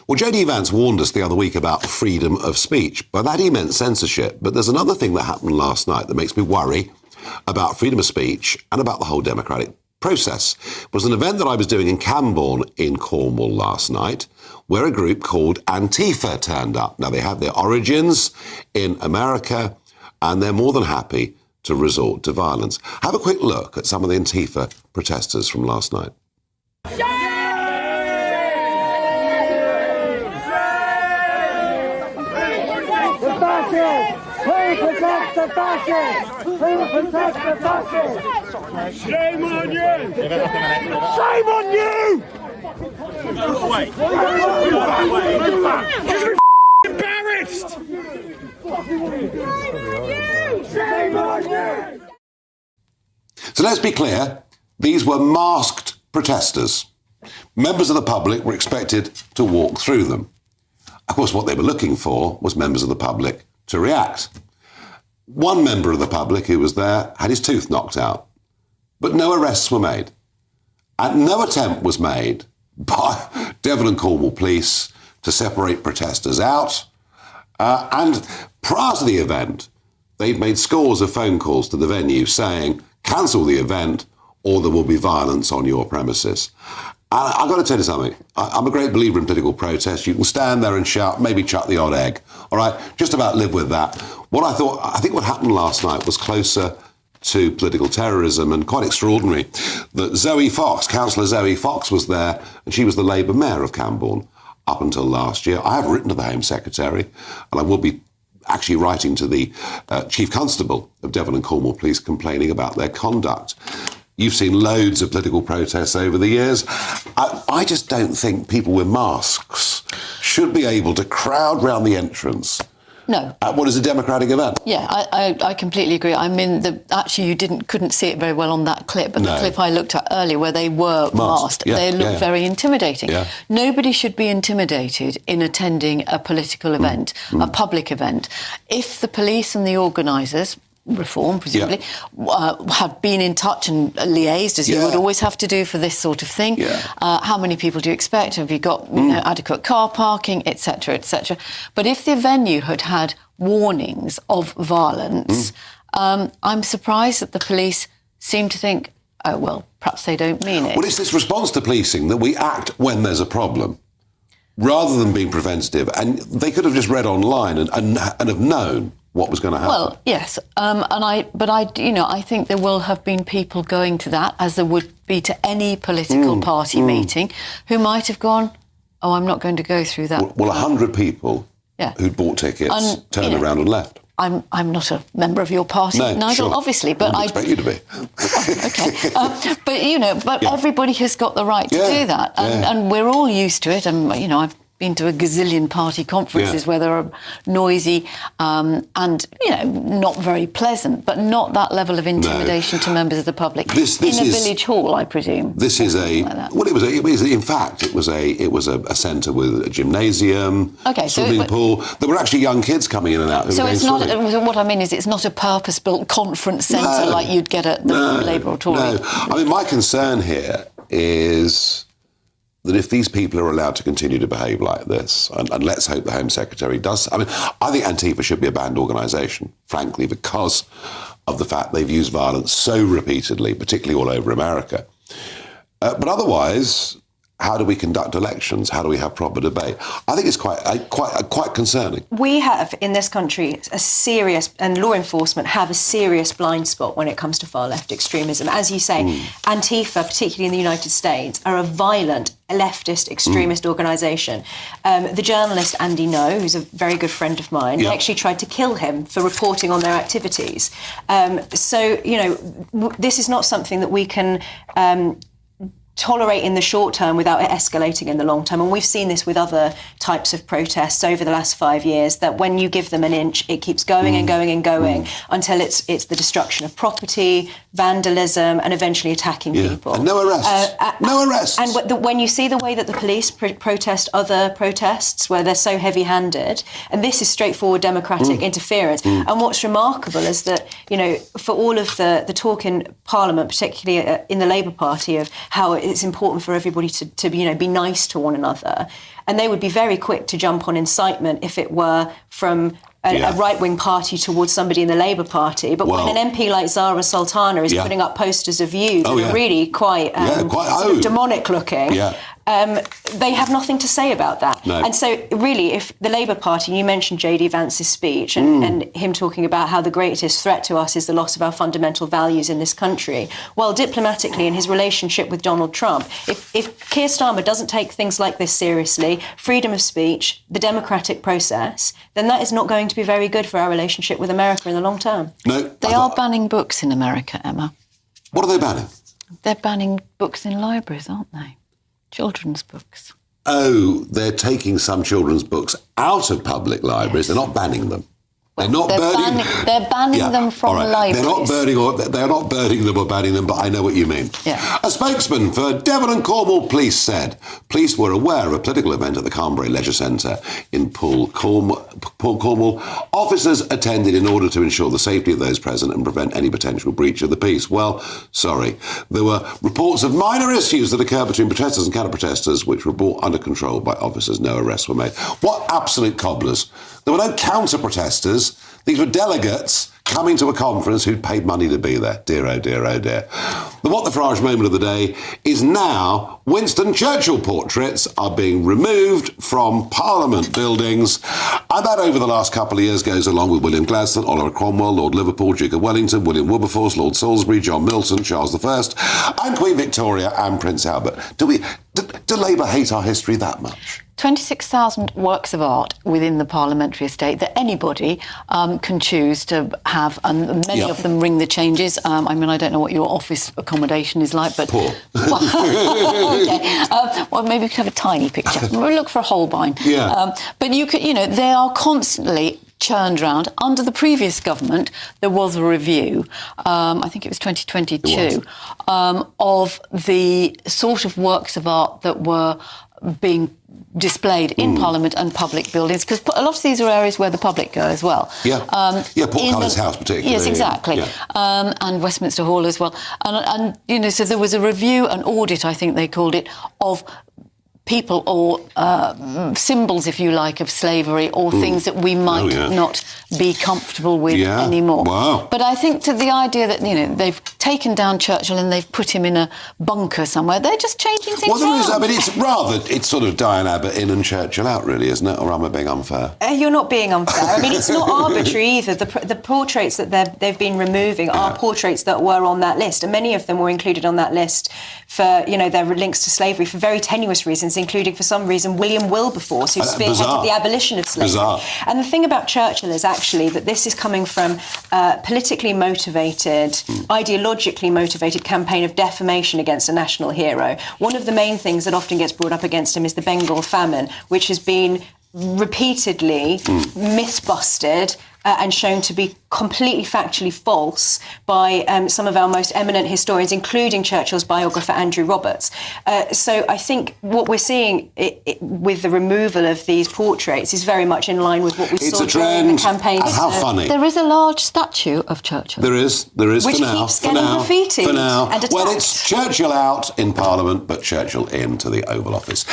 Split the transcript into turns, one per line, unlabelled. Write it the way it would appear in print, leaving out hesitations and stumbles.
Well, J.D. Vance warned us the other week about freedom of speech. By that he meant censorship. But there's another thing that happened last night that makes me worry about freedom of speech and about the whole democratic process. It was an event that I was doing in Camborne in Cornwall last night, where a group called Antifa turned up. Now, they have their origins in America, and they're more than happy to resort to violence. Have a quick look at some of the Antifa protesters from last night.
Who protects the fascists? Who protects the fascists? Shame on you! Shame on you!
Wait.
You're embarrassed! Shame on you!
So let's be clear, these were masked protesters. Members of the public were expected to walk through them. Of course, what they were looking for was members of the public to react. One member of the public who was there had his tooth knocked out, but no arrests were made. And no attempt was made by Devon and Cornwall police to separate protesters out. And prior to the event, they'd made scores of phone calls to the venue saying, cancel the event or there will be violence on your premises. And I've got to tell you something. I'm a great believer in political protest. You can stand there and shout, maybe chuck the odd egg. All right, just about live with that. I think what happened last night was closer to political terrorism and quite extraordinary that Zoe Fox, Councillor Zoe Fox, was there, and she was the Labour mayor of Camborne up until last year. I have written to the Home Secretary, and I will be actually writing to the Chief Constable of Devon and Cornwall Police complaining about their conduct. You've seen loads of political protests over the years. I just don't think people with masks should be able to crowd round the entrance.
No.
At what is a democratic event.
Yeah, I completely agree. I mean, actually, you couldn't see it very well on that clip, but the clip I looked at earlier where they were masked, they looked very intimidating. Yeah. Nobody should be intimidated in attending a political event, a public event. If the police and the organisers, reform presumably, have been in touch and liaised, as you would always have to do for this sort of thing. How many people do you expect? Have you got adequate car parking, etc., etc.? But if the venue had warnings of violence, I'm surprised that the police seem to think, oh, well, perhaps they don't mean it.
Well, it's this response to policing that we act when there's a problem, rather than being preventative. And they could have just read online and have known what was going to happen.
Well, yes, I think there will have been people going to that, as there would be to any political party meeting, who might have gone, oh, I'm not going to go through that.
Well, 100 people who'd bought tickets turned around and left.
I'm not a member of your party, Nigel, obviously, but
I expect you to be.
Okay, but everybody has got the right to do that, and we're all used to it. And I've been to a gazillion party conferences where they're noisy and not very pleasant, but not that level of intimidation to members of the public. This in a village hall, I presume.
This is it was a centre with a gymnasium, swimming pool. There were actually young kids coming in and out.
So it's not. What I mean is, it's not a purpose-built conference centre like you'd get at the Labour or Tory.
No, I mean, my concern here is that if these people are allowed to continue to behave like this, and let's hope the Home Secretary does. I mean, I think Antifa should be a banned organisation, frankly, because of the fact they've used violence so repeatedly, particularly all over America. But otherwise, how do we conduct elections? How do we have proper debate? I think it's quite concerning.
We have, in this country, and law enforcement have a serious blind spot when it comes to far-left extremism. As you say, Antifa, particularly in the United States, are a violent leftist extremist organisation. The journalist Andy No, who's a very good friend of mine, actually tried to kill him for reporting on their activities. So, this is not something that we can tolerate in the short term without it escalating in the long term. And we've seen this with other types of protests over the last 5 years, that when you give them an inch, it keeps going and going and going until it's the destruction of property, vandalism, and eventually attacking people.
And no arrests. No arrests.
And when you see the way that the police protest other protests, where they're so heavy-handed, and this is straightforward democratic interference. And what's remarkable is that, for all of the talk in Parliament, particularly in the Labour Party, of how it's important for everybody to be nice to one another. And they would be very quick to jump on incitement if it were from a right-wing party towards somebody in the Labour Party. But when an MP like Zara Sultana is putting up posters of you that are really quite sort of demonic looking, they have nothing to say about that.
No.
And so really, if the Labour Party, you mentioned J.D. Vance's speech and him talking about how the greatest threat to us is the loss of our fundamental values in this country. Well, diplomatically, in his relationship with Donald Trump, if Keir Starmer doesn't take things like this seriously, freedom of speech, the democratic process, then that is not going to be very good for our relationship with America in the long term.
No,
they are banning books in America, Emma.
What are they banning?
They're banning books in libraries, aren't they? Children's books.
Oh, they're taking some children's books out of public libraries. They're not banning them. They're not burning.
They're banning them from libraries.
They're not burning them or banning them, but I know what you mean.
Yeah.
A spokesman for Devon and Cornwall Police said police were aware of a political event at the Carnbury Leisure Centre in Poole, Cornwall. Officers attended in order to ensure the safety of those present and prevent any potential breach of the peace. Well, sorry. There were reports of minor issues that occurred between protesters and counter-protesters, which were brought under control by officers. No arrests were made. What absolute cobblers. There were no counter-protesters. These were delegates coming to a conference who'd paid money to be there. Dear, oh dear, oh dear. The What the Farage moment of the day is now Winston Churchill portraits are being removed from Parliament buildings. And that over the last couple of years goes along with William Gladstone, Oliver Cromwell, Lord Liverpool, Duke of Wellington, William Wilberforce, Lord Salisbury, John Milton, Charles I, and Queen Victoria and Prince Albert. Do Labour hate our history that much?
26,000 works of art within the parliamentary estate that anybody can choose to have, and many of them ring the changes. I mean, I don't know what your office accommodation is like, but...
Poor.
Okay. Well, maybe we could have a tiny picture. We'll look for a Holbein.
Yeah.
But they are constantly churned round. Under the previous government, there was a review, I think it was 2022, of the sort of works of art that were being displayed in Parliament and public buildings, because a lot of these are areas where the public go as well.
Portcullis House particularly.
Yes, exactly. And Westminster Hall as well. And so there was a review, an audit, I think they called it, of people or symbols, if you like, of slavery or things that we might not be comfortable with anymore.
Wow.
But I think to the idea that, they've taken down Churchill and they've put him in a bunker somewhere, they're just changing things around.
It's sort of Diane Abbott in and Churchill out, really, isn't it? Or am I being unfair?
You're not being unfair. I mean, it's not arbitrary either. The portraits that they've been removing are portraits that were on that list, and many of them were included on that list for, their links to slavery for very tenuous reasons, including, for some reason, William Wilberforce, who spearheaded the abolition of slavery.
Bizarre.
And the thing about Churchill is actually that this is coming from politically motivated, ideologically motivated campaign of defamation against a national hero. One of the main things that often gets brought up against him is the Bengal famine, which has been repeatedly myth-busted and shown to be completely factually false by some of our most eminent historians, including Churchill's biographer Andrew Roberts. So I think what we're seeing with the removal of these portraits is very much in line with what we saw during the campaign.
How funny.
There is a large statue of Churchill.
There is
which
for now.
Keeps getting graffitied
For now.
and attacked.
Well, it's Churchill out in Parliament, but Churchill into the Oval Office.